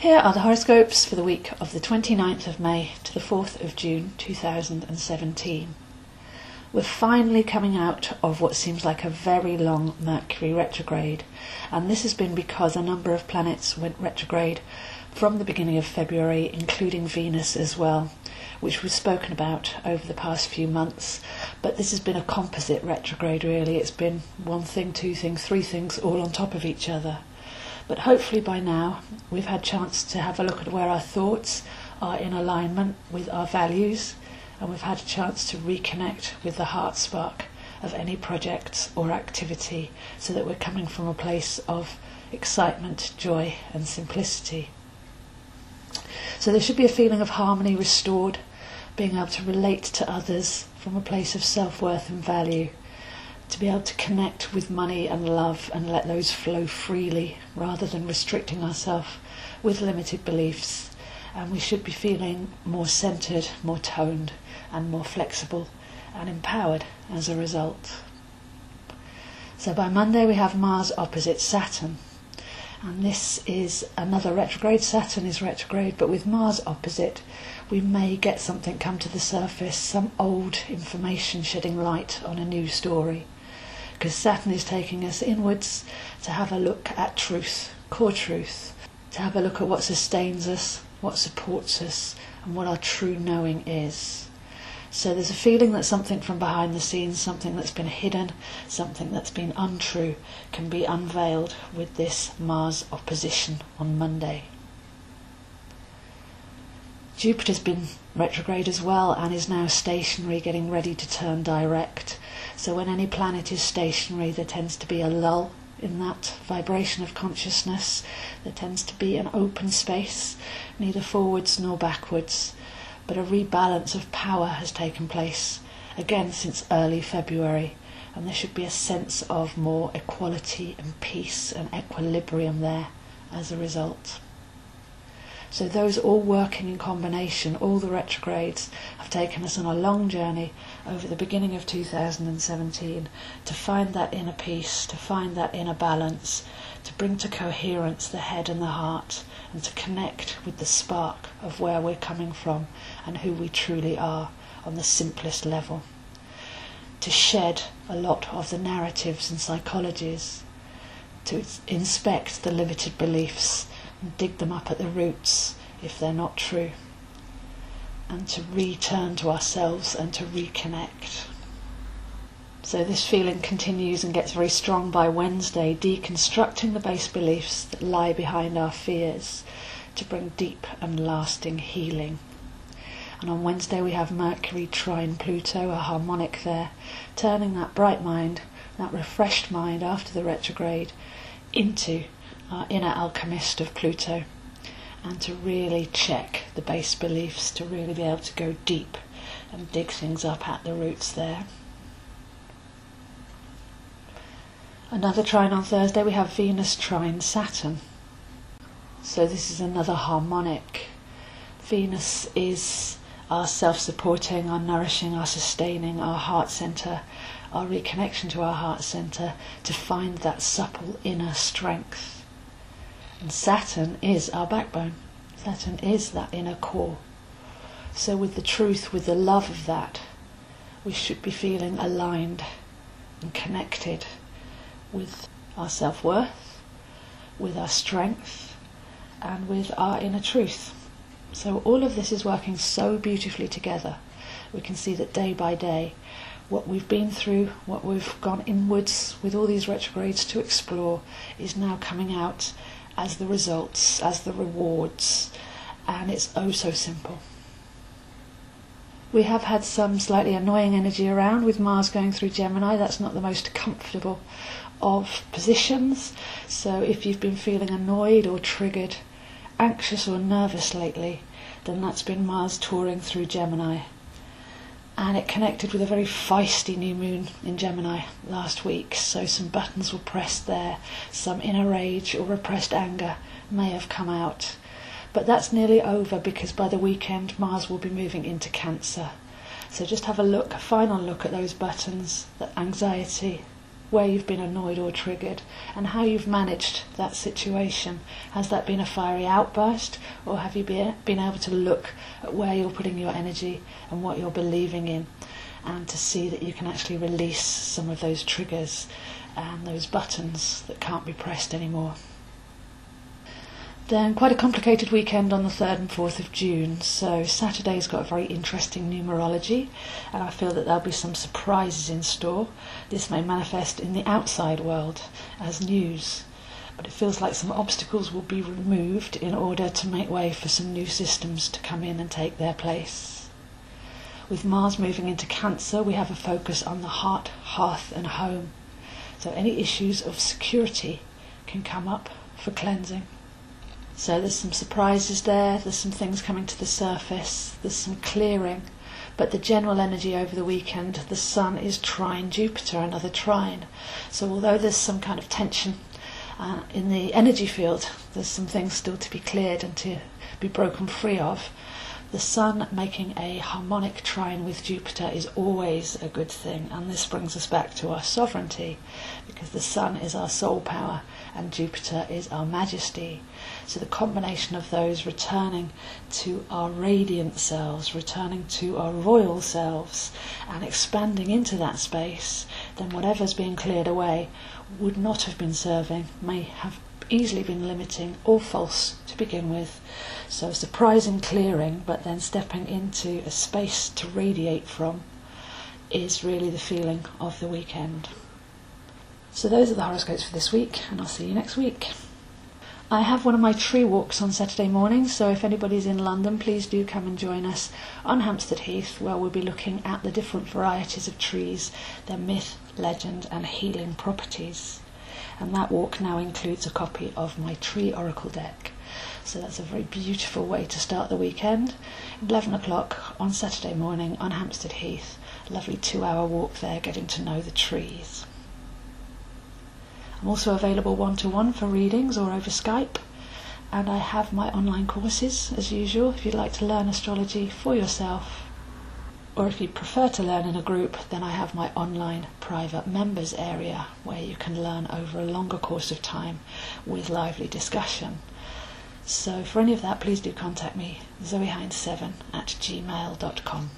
Here are the horoscopes for the week of the 29th of May to the 4th of June 2017. We're finally coming out of what seems like a very long Mercury retrograde, and this has been because a number of planets went retrograde from the beginning of February, including Venus as well, which we've spoken about over the past few months. But this has been a composite retrograde really. It's been one thing, two things, three things all on top of each other. But hopefully by now we've had a chance to have a look at where our thoughts are in alignment with our values, and we've had a chance to reconnect with the heart spark of any projects or activity, so that we're coming from a place of excitement, joy and simplicity. So there should be a feeling of harmony restored, being able to relate to others from a place of self-worth and value, to be able to connect with money and love and let those flow freely rather than restricting ourselves with limited beliefs. And we should be feeling more centred, more toned and more flexible and empowered as a result. So by Monday we have Mars opposite Saturn, and this is another retrograde. Saturn is retrograde, but with Mars opposite we may get something come to the surface, some old information shedding light on a new story, because Saturn is taking us inwards to have a look at truth, core truth, to have a look at what sustains us, what supports us and what our true knowing is. So there's a feeling that something from behind the scenes, something that's been hidden, something that's been untrue, can be unveiled with this Mars opposition on Monday. Jupiter's been retrograde as well and is now stationary, getting ready to turn direct. So when any planet is stationary, there tends to be a lull in that vibration of consciousness. There tends to be an open space, neither forwards nor backwards, but a rebalance of power has taken place again since early February, and there should be a sense of more equality and peace and equilibrium there as a result. So those all working in combination, all the retrogrades, have taken us on a long journey over the beginning of 2017 to find that inner peace, to find that inner balance, to bring to coherence the head and the heart, and to connect with the spark of where we're coming from and who we truly are on the simplest level. To shed a lot of the narratives and psychologies, to inspect the limited beliefs and dig them up at the roots if they're not true, and to return to ourselves and to reconnect. So this feeling continues and gets very strong by Wednesday, deconstructing the base beliefs that lie behind our fears to bring deep and lasting healing. And on Wednesday we have Mercury trine Pluto, a harmonic there, turning that bright mind, that refreshed mind after the retrograde, into our inner alchemist of Pluto, and to really check the base beliefs, to really be able to go deep and dig things up at the roots there. Another trine on Thursday, we have Venus trine Saturn. So this is another harmonic. Venus is our self-supporting, our nourishing, our sustaining, our heart centre, our reconnection to our heart centre, to find that supple inner strength. And Saturn is our backbone. Saturn is that inner core. So with the truth, with the love of that, we should be feeling aligned and connected with our self-worth, with our strength, and with our inner truth. So all of this is working so beautifully together. We can see that day by day, what we've been through, what we've gone inwards with all these retrogrades to explore, is now coming out as the results, as the rewards, and it's oh so simple. We have had some slightly annoying energy around with Mars going through Gemini. That's not the most comfortable of positions, so if you've been feeling annoyed or triggered, anxious or nervous lately, then that's been Mars touring through Gemini. And it connected with a very feisty new moon in Gemini last week, so some buttons were pressed there, some inner rage or repressed anger may have come out. But that's nearly over, because by the weekend Mars will be moving into Cancer. So just have a look, a final look at those buttons, that anxiety, where you've been annoyed or triggered and how you've managed that situation. Has that been a fiery outburst, or have you been able to look at where you're putting your energy and what you're believing in, and to see that you can actually release some of those triggers and those buttons that can't be pressed anymore. Then quite a complicated weekend on the 3rd and 4th of June, so Saturday's got a very interesting numerology, and I feel that there'll be some surprises in store. This may manifest in the outside world as news, but it feels like some obstacles will be removed in order to make way for some new systems to come in and take their place. With Mars moving into Cancer, we have a focus on the heart, hearth and home, so any issues of security can come up for cleansing. So there's some surprises there's some things coming to the surface, there's some clearing, but the general energy over the weekend, the Sun is trine Jupiter, another trine. So although there's some kind of tension in the energy field, there's some things still to be cleared and to be broken free of. The Sun making a harmonic trine with Jupiter is always a good thing, and this brings us back to our sovereignty, because the Sun is our soul power and Jupiter is our majesty. So the combination of those returning to our radiant selves, returning to our royal selves, and expanding into that space, then whatever's being cleared away would not have been serving, may have easily been limiting or false to begin with. So a surprising clearing, but then stepping into a space to radiate from, is really the feeling of the weekend. So those are the horoscopes for this week, and I'll see you next week. I have one of my tree walks on Saturday morning, so if anybody's in London, please do come and join us on Hampstead Heath, where we'll be looking at the different varieties of trees, their myth, legend and healing properties. And that walk now includes a copy of my tree oracle deck. So that's a very beautiful way to start the weekend. 11 o'clock on Saturday morning on Hampstead Heath. Lovely 2-hour walk there, getting to know the trees. I'm also available one-to-one for readings or over Skype, and I have my online courses as usual if you'd like to learn astrology for yourself, or if you prefer to learn in a group, then I have my online private members area where you can learn over a longer course of time with lively discussion. So for any of that, please do contact me, zoehind7@gmail.com.